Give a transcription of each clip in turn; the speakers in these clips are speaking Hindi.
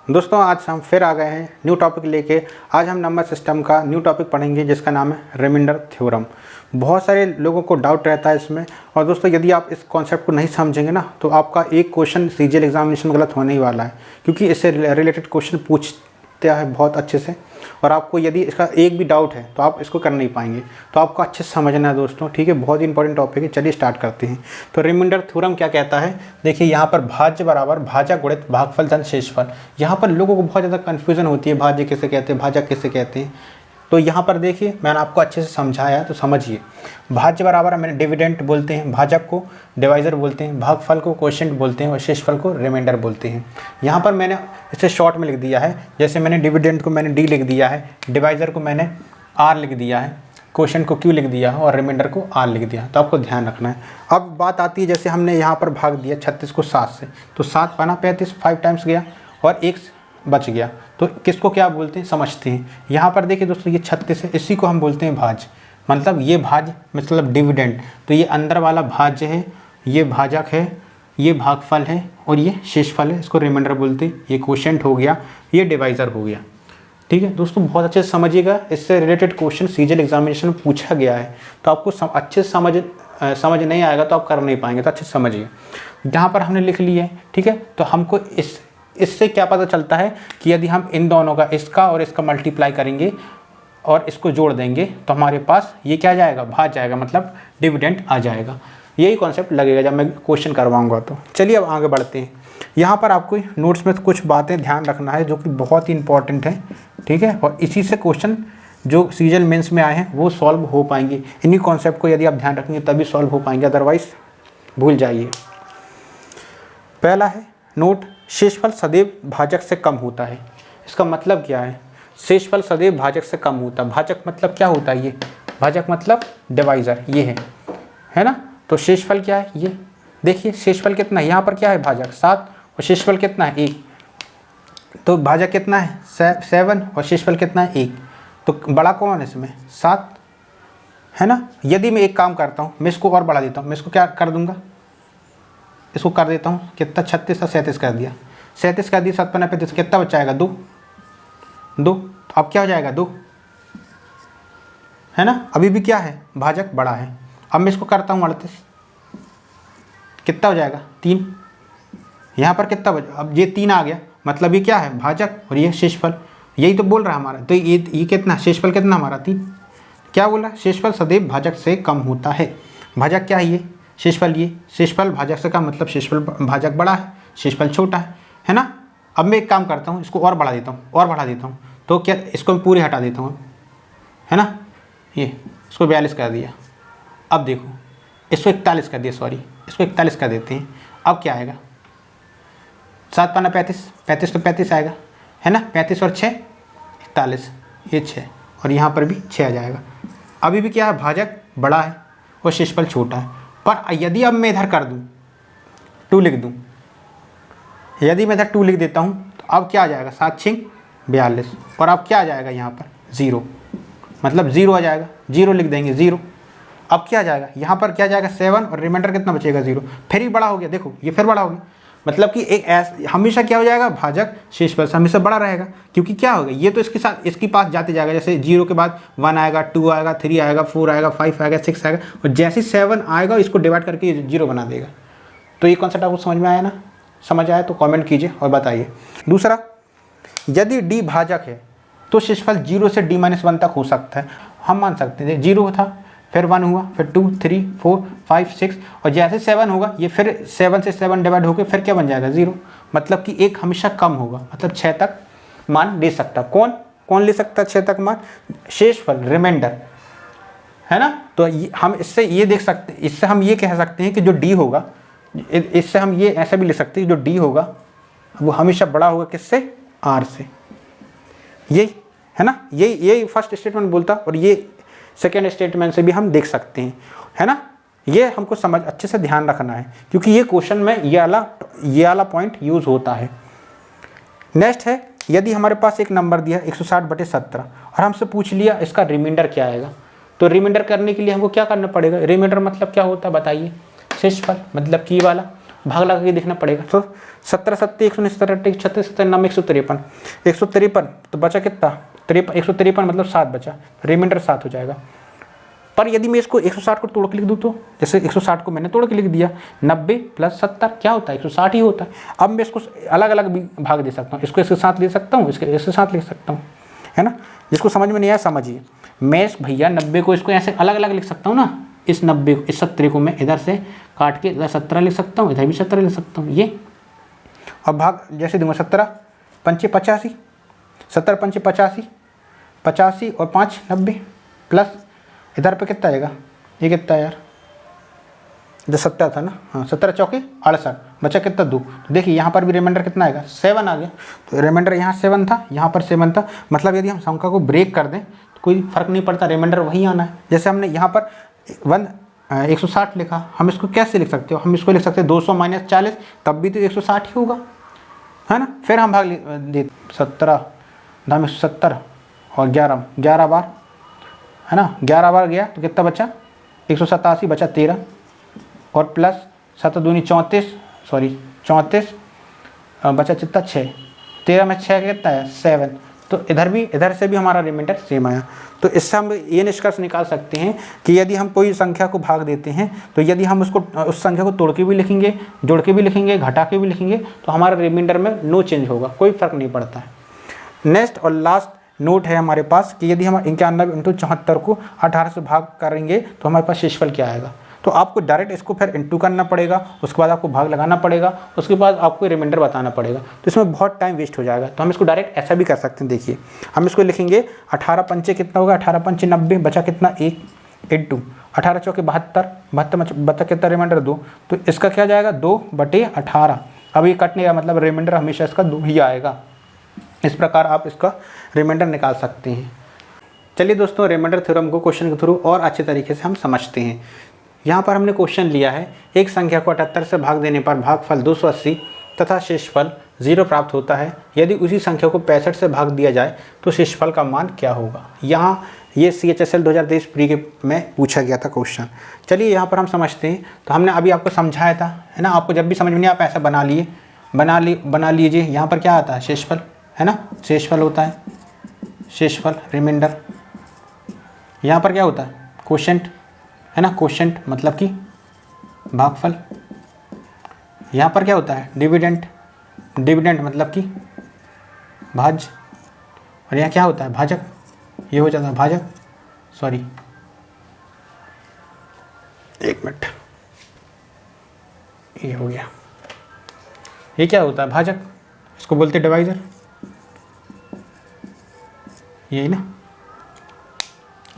दोस्तों आज हम फिर आ गए हैं न्यू टॉपिक लेके। आज हम नंबर सिस्टम का न्यू टॉपिक पढ़ेंगे जिसका नाम है रिमाइंडर थ्योरम। बहुत सारे लोगों को डाउट रहता है इसमें। और दोस्तों यदि आप इस कॉन्सेप्ट को नहीं समझेंगे ना तो आपका एक क्वेश्चन सीजीएल एग्जामिनेशन गलत होने ही वाला है, क्योंकि इससे रिलेटेड क्वेश्चन पूछते हैं बहुत अच्छे से। और आपको यदि इसका एक भी डाउट है तो आप इसको कर नहीं पाएंगे, तो आपको अच्छे से समझना है दोस्तों, ठीक है। बहुत ही इंपॉर्टेंट टॉपिक है। चलिए स्टार्ट करते हैं। तो रिमाइंडर थ्योरम क्या कहता है, देखिए यहाँ पर भाज्य बराबर भाजक गुणित भागफल धन शेषफल। यहाँ पर लोगों को बहुत ज़्यादा कन्फ्यूजन होती है, भाज्य किसे कहते हैं, भाजक किसे कहते हैं। तो यहाँ पर देखिए मैंने आपको अच्छे से समझाया, तो समझिए। भाज्य बराबर मैंने डिविडेंड बोलते हैं, भाजक को डिवाइज़र बोलते हैं, भागफल को क्वोशिएंट बोलते हैं और शेषफल को रिमाइंडर बोलते हैं। यहाँ पर मैंने इसे शॉर्ट में लिख दिया है, जैसे मैंने डिविडेंड को मैंने डी लिख दिया है, डिवाइज़र को मैंने आर लिख दिया है, क्वोशिएंट को क्यू लिख दिया है और रिमाइंडर को आर लिख दिया है। तो आपको ध्यान रखना है। अब बात आती है, जैसे हमने यहाँ पर भाग दिया 36 को 7 से, तो 7 पाना 35 5 टाइम्स गया और 1 बच गया। तो किसको क्या बोलते हैं समझते हैं। यहाँ पर देखिए दोस्तों ये 36 है, इसी को हम बोलते हैं भाज्य, मतलब ये भाज्य मतलब डिविडेंड। तो ये अंदर वाला भाज्य है, ये भाजक है, ये भागफल है और ये शेषफल है, इसको रिमाइंडर बोलते हैं। ये क्वोशिएंट हो गया, ये डिवाइज़र हो गया, ठीक है दोस्तों। बहुत अच्छे से समझिएगा, इससे रिलेटेड क्वेश्चन सीजीएल एग्जामिनेशन में पूछा गया है। तो आपको अच्छे से समझ नहीं आएगा तो आप कर नहीं पाएंगे, तो अच्छे से समझिए। यहाँ पर हमने लिख लिया है, ठीक है। तो हमको इससे क्या पता चलता है कि यदि हम इन दोनों का, इसका और इसका मल्टीप्लाई करेंगे और इसको जोड़ देंगे तो हमारे पास ये क्या जाएगा, भाज जाएगा, मतलब डिविडेंड आ जाएगा। यही कॉन्सेप्ट लगेगा जब मैं क्वेश्चन करवाऊंगा। तो चलिए अब आगे बढ़ते हैं। यहाँ पर आपको नोट्स में कुछ बातें ध्यान रखना है जो कि बहुत ही इंपॉर्टेंट है, ठीक है। और इसी से क्वेश्चन जो सीजीएल मेंस में आए हैं वो सॉल्व हो पाएंगे। इन्हीं कॉन्सेप्ट को यदि आप ध्यान रखेंगे तभी सॉल्व हो पाएंगे, अदरवाइज भूल जाइए। पहला है नोट, शेषफल सदैव भाजक से कम होता है। इसका मतलब क्या है, शेषफल सदैव भाजक से कम होता है। भाजक मतलब क्या होता है, ये भाजक मतलब डिवाइज़र, ये है ना। तो शेषफल क्या है, ये देखिए शेषफल कितना है, यहाँ पर क्या है भाजक 7 और शेषफल कितना है 1। तो भाजक कितना है 7 और शेषफल कितना है 1। तो बड़ा कौन है इसमें 7, है ना। यदि मैं एक काम करता हूँ, मैं इसको और बढ़ा देता हूँ, मैं इसको क्या कर दूंगा, इसको कर देता हूँ कितना 36 और 37 कर दिया, 37 कर दिया, 7 पन्ना 35, कितना बचा आएगा 2। तो अब क्या हो जाएगा 2, है ना। अभी भी क्या है भाजक बड़ा है। अब मैं इसको करता हूँ 38, कितना हो जाएगा 3। यहाँ पर कितना बचा, अब ये 3 आ गया, मतलब ये क्या है भाजक और ये शेषफल। यही तो बोल रहा है हमारा। तो ये कितना शेषफल कितना हमारा 3। क्या बोल रहा है, शेषफल सदैव भाजक से कम होता है। भाजक क्या है ये, शेषफल, ये शेषफल भाजक से कम, मतलब शेषफल भाजक बड़ा है, शेषफल छोटा है ना। अब मैं एक काम करता हूँ, इसको और बढ़ा देता हूँ, और बढ़ा देता हूँ। तो क्या, इसको मैं पूरे हटा देता हूँ, है ना। ये इसको 42 कर दिया। अब देखो इसको 41 कर दिया, सॉरी इसको 41 कर देते हैं। अब क्या आएगा 7 पाना 35, 35 तो 35 आएगा, है ना। 35 और 6 41, ये 6 और यहाँ पर भी 6 आ जाएगा। अभी भी क्या है भाजक बड़ा है और शेषफल छोटा है। पर यदि अब मैं इधर कर दूं 2 लिख दूं, यदि मैं इधर 2 लिख देता हूं तो अब क्या आ जाएगा 7 6 42 और अब क्या आ जाएगा यहाँ पर 0, मतलब 0 आ जाएगा। 0 लिख देंगे 0। अब क्या आ जाएगा यहाँ पर, क्या जाएगा 7 और रिमाइंडर कितना बचेगा 0। फिर ही बड़ा हो गया, देखो ये फिर बड़ा हो गया। मतलब कि एक हमेशा क्या हो जाएगा, भाजक शेषफल से हमेशा बड़ा रहेगा, क्योंकि क्या होगा ये तो इसके साथ इसके पास जाते जाएगा। जैसे 0 के बाद 1 आएगा, 2 आएगा, 3 आएगा, 4 आएगा, 5 आएगा, 6 आएगा और जैसे 7 आएगा इसको डिवाइड करके 0 बना देगा। तो ये कॉन्सेप्ट आपको समझ में आया ना। समझ आया तो कमेंट कीजिए और बताइए। दूसरा, यदि डी भाजक है तो शेषफल 0 से D-1 तक हो सकता है। हम मान सकते हैं 0 था, फिर 1 हुआ, फिर 2 3 4 5 6 और जैसे 7 होगा ये फिर 7 से 7 डिवाइड होकर फिर क्या बन जाएगा 0। मतलब कि एक हमेशा कम होगा, मतलब 6 तक मान ले सकता। कौन ले सकता है 6 तक मान, शेषफल रिमाइंडर, है ना। तो हम इससे ये देख सकते, इससे हम ये कह सकते हैं कि जो डी होगा, इससे हम ये ऐसा भी ले सकते हैं जो डी होगा वो हमेशा बड़ा होगा किससे, आर से। यही है ना, यही फर्स्ट स्टेटमेंट बोलता और ये सेकेंड स्टेटमेंट से भी हम देख सकते हैं, है ना। ये हमको समझ अच्छे से ध्यान रखना है, क्योंकि ये क्वेश्चन में ये वाला पॉइंट यूज होता है। नेक्स्ट है, यदि हमारे पास एक नंबर दिया 160/17 और हमसे पूछ लिया इसका रिमाइंडर क्या आएगा, तो रिमाइंडर करने के लिए हमको क्या करना पड़ेगा। रिमाइंडर मतलब क्या होता है बताइए, शेषफल, मतलब कि वाला भाग लगा के देखना पड़ेगा। तो 17 सत्ते 169 36 97 153 153, तो बचा कितना 153 मतलब 7 बचा, रिमाइंडर 7 हो जाएगा। पर यदि मैं इसको 160 को तोड़ के लिख दूँ तो जैसे 160 को मैंने तोड़ के लिख दिया, 90 + 70 क्या होता है 160 ही होता है। अब मैं इसको अलग अलग भी भाग दे सकता हूँ, इसको इसके साथ ले सकता हूँ, इसके साथ ले सकता हूँ, है ना। जिसको समझ में नहीं आया समझिए। मैं भैया 90 को इसको ऐसे अलग अलग लिख सकता हूँ ना, इस 90 को इस 70 को मैं इधर से काट के इधर 17 लिख सकता हूँ, इधर भी 17 लिख सकता हूँ ये। अब भाग जैसे दूंगा 17 पंचे 85, 70 पंचे 85, 85 और 5 90 प्लस इधर पे कितना आएगा, ये कितना है यार, जो 70 था ना, हाँ 17 चौके 68, बचा कितना 2। तो देखिए यहाँ पर भी रिमाइंडर कितना आएगा 7 आ गया। तो रिमाइंडर यहाँ 7 था, यहाँ पर 7 था, मतलब यदि हम संख्या को ब्रेक कर दें तो कोई फर्क नहीं पड़ता, रिमाइंडर वही आना है। जैसे हमने यहाँ पर 160 लिखा, हम इसको कैसे लिख सकते हो, हम इसको लिख सकते हैं 200 - 40, तब भी तो 160 ही होगा, है ना। फिर हम भाग दे 17 धाम 170 और 11 बार, है ना, 11 बार गया तो कितना बचा 187 बचा 13 और प्लस 7 दूनी 34, सॉरी 34 बचा कितना 6, 13 में 6 कितना है 7। तो इधर से भी हमारा रिमाइंडर सेम आया। तो इससे हम ये निष्कर्ष निकाल सकते हैं कि यदि हम कोई संख्या को भाग देते हैं तो यदि हम उसको उस संख्या को तोड़ के भी लिखेंगे, जोड़ के भी लिखेंगे, घटा के भी लिखेंगे तो हमारा रिमाइंडर में नो चेंज होगा, कोई फर्क नहीं पड़ता है। नेक्स्ट और लास्ट नोट है हमारे पास कि यदि हम 91 × 74 को 18 से भाग करेंगे तो हमारे पास शेषफल क्या आएगा। तो आपको डायरेक्ट इसको फिर इंटू करना पड़ेगा, उसके बाद आपको भाग लगाना पड़ेगा, उसके बाद आपको रिमाइंडर बताना पड़ेगा, तो इसमें बहुत टाइम वेस्ट हो जाएगा। तो हम इसको डायरेक्ट ऐसा भी कर सकते हैं। देखिए हम इसको लिखेंगे 18 पंचे कितना होगा, 18 पंचे 90 बचा कितना 1 इंटू 18 चौके 72 बचा कितना रिमाइंडर 2। तो इसका क्या जाएगा 2/18। अब ये कटने का मतलब रिमाइंडर हमेशा इसका 2 ही आएगा। इस प्रकार आप इसका रिमाइंडर निकाल सकते हैं। चलिए दोस्तों, रिमाइंडर थ्योरम को क्वेश्चन के थ्रू और अच्छे तरीके से हम समझते हैं। यहाँ पर हमने क्वेश्चन लिया है, एक संख्या को 78 से भाग देने पर भागफल 280 तथा शेषफल 0 प्राप्त होता है। यदि उसी संख्या को 65 से भाग दिया जाए तो शेषफल का मान क्या होगा। यहाँ ये CHSL 2023 प्री के में पूछा गया था क्वेश्चन। चलिए यहाँ पर हम समझते हैं। तो हमने अभी आपको समझाया था, है ना, आपको जब भी समझ में नहीं आप ऐसा बना लीजिए। यहाँ पर क्या आता है शेषफल, है ना, शेषफल होता है, शेषफल रिमाइंडर। यहाँ पर क्या होता है क्वोशेंट, है ना, क्वोशेंट मतलब कि भागफल। यहाँ पर क्या होता है डिविडेंड, डिविडेंड मतलब कि भाज्य। और यहाँ क्या होता है भाजक, ये हो जाता है भाजक, सॉरी 1 मिनट, ये हो गया, ये क्या होता है भाजक, इसको बोलते डिवाइजर, यही ना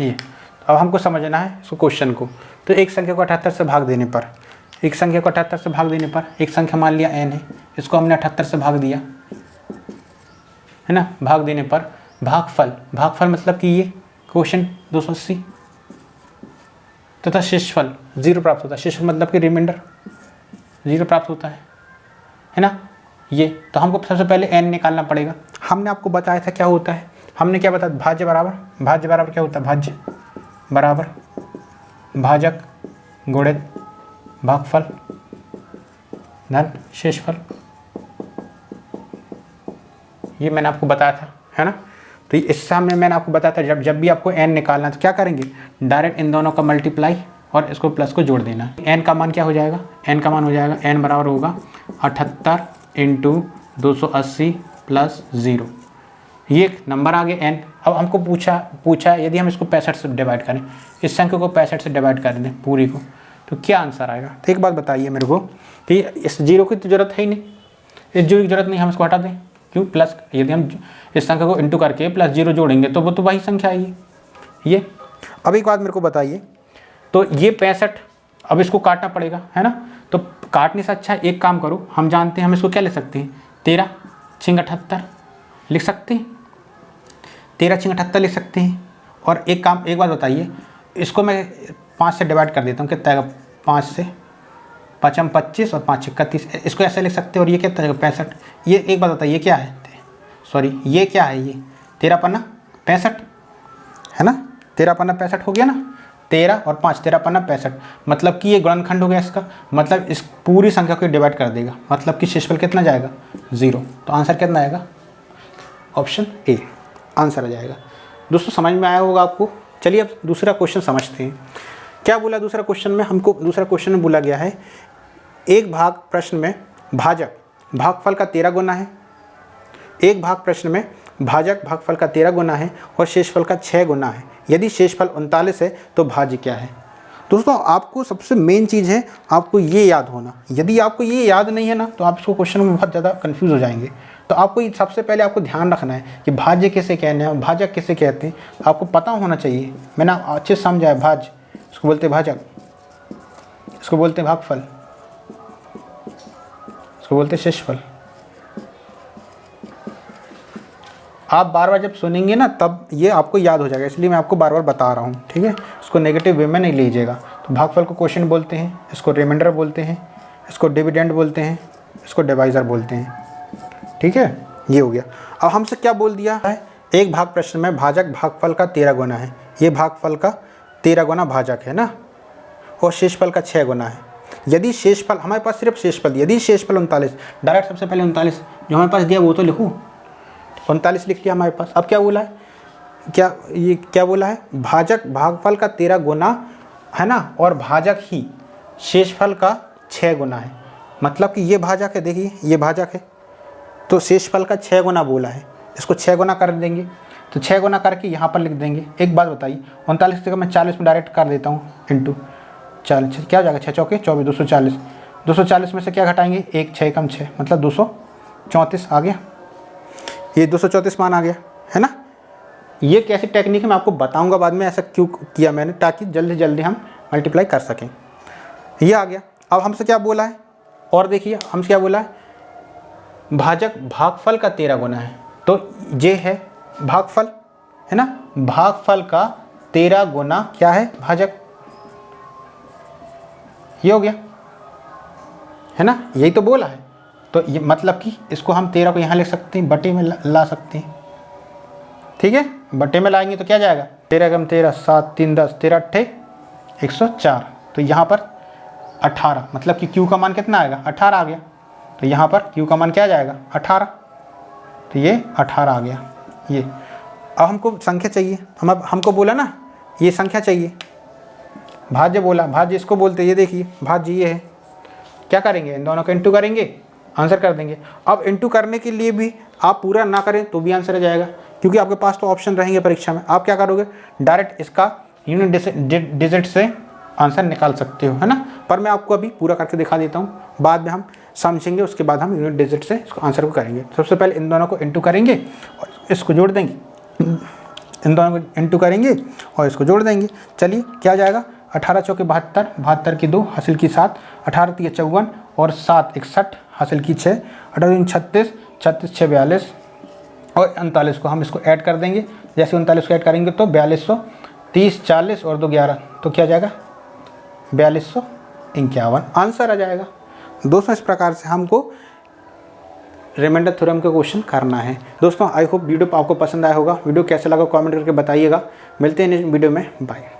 ये। अब हमको समझना है इसको क्वेश्चन को। तो एक संख्या को 78 से भाग देने पर, एक संख्या को 78 से भाग देने पर, एक संख्या मान लिया n है, इसको हमने 78 से भाग दिया, है ना, भाग देने पर भागफल, भागफल मतलब कि ये क्वोशेंट 280 तथा शेषफल 0 प्राप्त होता है। शेषफल मतलब कि रिमाइंडर 0 प्राप्त होता है ना ये। तो हमको सबसे पहले n निकालना पड़ेगा। हमने आपको बताया था क्या होता है, हमने क्या बताया भाज्य बराबर क्या होता है, भाज्य बराबर भाजक गुणित भागफल धन शेषफल। ये मैंने आपको बताया था, है ना। तो इस सामने मैंने आपको बताया था जब भी आपको n निकालना है तो क्या करेंगे, डायरेक्ट इन दोनों का मल्टीप्लाई और इसको प्लस को जोड़ देना। n का मान क्या हो जाएगा, n का मान हो जाएगा n बराबर होगा 78 × 280 + 0। ये एक नंबर आ गया n। अब हमको पूछा यदि हम इसको 65 से डिवाइड करें, इस संख्या को 65 से डिवाइड कर दें पूरी को, तो क्या आंसर आएगा। तो एक बात बताइए मेरे को कि इस 0 की तो जरूरत है ही नहीं, इस 0 की जरूरत नहीं, हम इसको हटा दें। क्यों, प्लस यदि हम इस संख्या को इंटू करके +0 जोड़ेंगे तो वो तो वही संख्या आएगी ये। अब एक बात मेरे को बताइए, तो ये 65, अब इसको काटना पड़ेगा, है ना। तो काटने से अच्छा एक काम करो, हम जानते हैं हम इसको क्या ले सकते हैं, 13 × 78 लिख सकते हैं, 13 × 78 लिख सकते हैं। और एक बात बताइए, इसको मैं 5 से डिवाइड कर देता हूँ, कितना आएगा 5 से 5 × 25 और 5 × 31, इसको ऐसे लिख सकते हैं। और ये कितना आएगा 65। ये एक बात बताइए, ये क्या है, सॉरी ये क्या है, ये 13 पन्ना 65 है ना, 13 पन्ना 65 हो गया ना। 13 और 5, 13 पन्ना 65, मतलब कि ये गुणनखंड हो गया इसका, मतलब इस पूरी संख्या को डिवाइड कर देगा, मतलब कि शेषफल कितना जाएगा 0। तो आंसर कितना आएगा, ऑप्शन ए आंसर आ जाएगा। दोस्तों समझ में आया होगा आपको। चलिए अब दूसरा क्वेश्चन समझते हैं। क्या बोला दूसरा क्वेश्चन में, हमको दूसरा क्वेश्चन में बोला गया है एक भाग प्रश्न में भाजक भागफल का 13 गुना है, एक भाग प्रश्न में भाजक भागफल का 13 गुना है और शेषफल का 6 गुना है। यदि शेषफल 39 है तो भाज्य क्या है। दोस्तों आपको सबसे मेन चीज़ है आपको ये याद होना। यदि आपको ये याद नहीं है ना तो आप इसको क्वेश्चन में बहुत ज़्यादा कंफ्यूज हो जाएंगे। तो आपको सबसे पहले आपको ध्यान रखना है कि भाज्य किसे कहते हैं, भाजक किसे कहते हैं, आपको पता होना चाहिए। मैंने अच्छे से समझा है, भाज्य इसको बोलते हैं भाजक, इसको बोलते हैं भागफल, इसको बोलते हैं शेषफल। आप बार बार जब सुनेंगे ना तब ये आपको याद हो जाएगा, इसलिए मैं आपको बार बार बता रहा हूँ, ठीक है। इसको नेगेटिव वे में नहीं लीजिएगा। तो भागफल को क्वोशिएंट बोलते हैं, इसको रिमाइंडर बोलते हैं, इसको डिविडेंड बोलते हैं, इसको डिवाइजर बोलते हैं, ठीक है। ये हो गया। अब हमसे क्या बोल दिया है, एक भाग प्रश्न में भाजक भागफल का 13 गुना है। ये भागफल का 13 गुना भाजक है ना, और शेषफल का 6 गुना है। यदि शेषफल, हमारे पास सिर्फ शेषफल, यदि शेषफल 39, डायरेक्ट सबसे पहले 39 जो हमारे पास दिया वो तो लिखूँ, 39 लिख लिया हमारे पास। अब क्या बोला है, क्या बोला है, भाजक भागफल का 13 गुना है ना, और भाजक ही शेषफल का 6 गुना है। मतलब कि ये भाजक है, देखिए ये भाजक है, तो शेषफल का 6 गुना बोला है। इसको 6 गुना कर देंगे, तो 6 गुना करके यहाँ पर लिख देंगे। एक बात बताइए, 39 की जगह मैं 40 में डायरेक्ट कर देता हूँ, इंटू 40, क्या हो जाएगा 6 चौके 24, 240। 240 में से क्या घटाएंगे, 1 6 कम 6 मतलब 234 आ गया। ये 234 मान आ गया है ना। ये कैसी टेक्निक है मैं आपको बताऊंगा बाद में, ऐसा क्यों किया मैंने, ताकि जल्दी जल्दी हम मल्टीप्लाई कर सकें। ये आ गया। अब हमसे क्या बोला है, और देखिए हमसे क्या बोला है, भाजक भागफल का 13 गुना है। तो ये है भागफल है ना, भागफल का 13 गुना क्या है, भाजक। ये हो गया है ना, यही तो बोला है। तो ये मतलब कि इसको हम 13 को यहाँ लिख सकते हैं, बटे में ला सकते हैं, ठीक है। बटे में लाएंगे तो क्या जाएगा, 13 कम 13 7 3 10, 13 अट्ठे 104। तो यहाँ पर 18, मतलब कि Q का मान कितना आएगा, 18 आ गया। तो यहाँ पर Q का मान क्या जाएगा, 18। तो ये 18 आ गया। ये अब हमको संख्या चाहिए, हमको बोला ना ये संख्या चाहिए, भाज्य बोला, भाज्य इसको बोलते हैं। ये देखिए भाज्य ये है, क्या करेंगे, इन दोनों को इंटू करेंगे, आंसर कर देंगे। अब इंटू करने के लिए भी आप पूरा ना करें तो भी आंसर आ जाएगा, क्योंकि आपके पास तो ऑप्शन रहेंगे परीक्षा में। आप क्या करोगे, डायरेक्ट इसका यूनिट डिजिट से आंसर निकाल सकते हो, है ना। पर मैं आपको अभी पूरा करके दिखा देता हूँ, बाद में हम समझेंगे, उसके बाद हम यूनिट डिजिट से इसको आंसर को करेंगे। सबसे पहले इन दोनों को इंटू करेंगे और इसको जोड़ देंगे, इन दोनों को इंटू करेंगे और इसको जोड़ देंगे। चलिए क्या जाएगा, 18 चौके 72, 72 की 2 हासिल की 7, 18 3 54 और 7 61 हासिल की 6, 18 3 36, 36 6 42 और 39 को हम इसको ऐड कर देंगे। जैसे 39 को ऐड करेंगे तो 4230, 40 और 2 11, तो क्या जाएगा 4251, आंसर आ जाएगा। दोस्तों इस प्रकार से हमको रिमाइंडर थ्योरम का क्वेश्चन करना है। दोस्तों आई होप वीडियो आपको पसंद आया होगा। वीडियो कैसा लगा कमेंट करके बताइएगा। मिलते हैं नेक्स्ट वीडियो में, बाय।